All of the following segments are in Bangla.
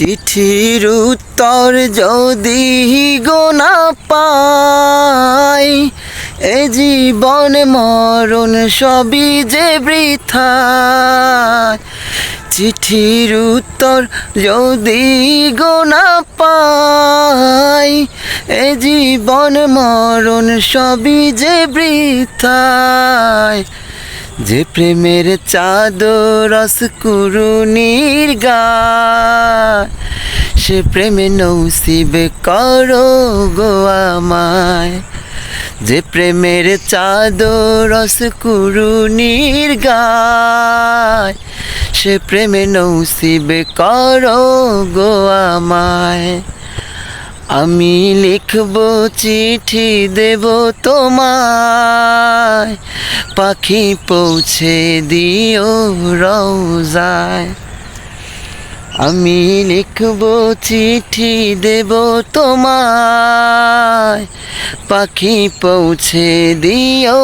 চিঠির উত্তর যদি গো না পাই, এ জীবন মরণ সবই যে বৃথা। চিঠির উত্তর যদি গো না পাই, এ জীবন মরণ সবই যে বৃথায়। যে প্রেমের চাদর রসকুরুনির গায়, সে প্রেমে নসিবে করো গো আমায়। যে প্রেমের চাদর রসকুরুনির গায়, সে প্রেমে নসিবে করো গো আমায়। আমি লিখব চিঠি দেব তোমায়, পাখি পৌঁছে দিও রওজায়। আমি লিখব চিঠি দেব তোমায়, পাখি পৌঁছে দিও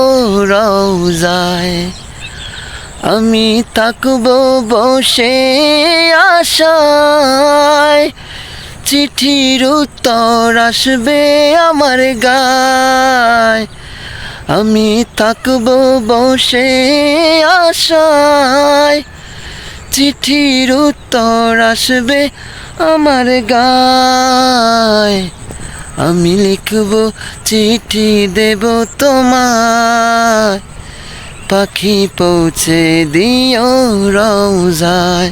রওজায়। আমি থাকব বসে আশায়, চিঠির উত্তর আসবে আমার গায়। আমি থাকব বসে আশায়, চিঠির উত্তর আসবে আমার গায়। আমি লিখব চিঠি দেব তোমায়, পাখি পৌঁছে দিও রওজায়।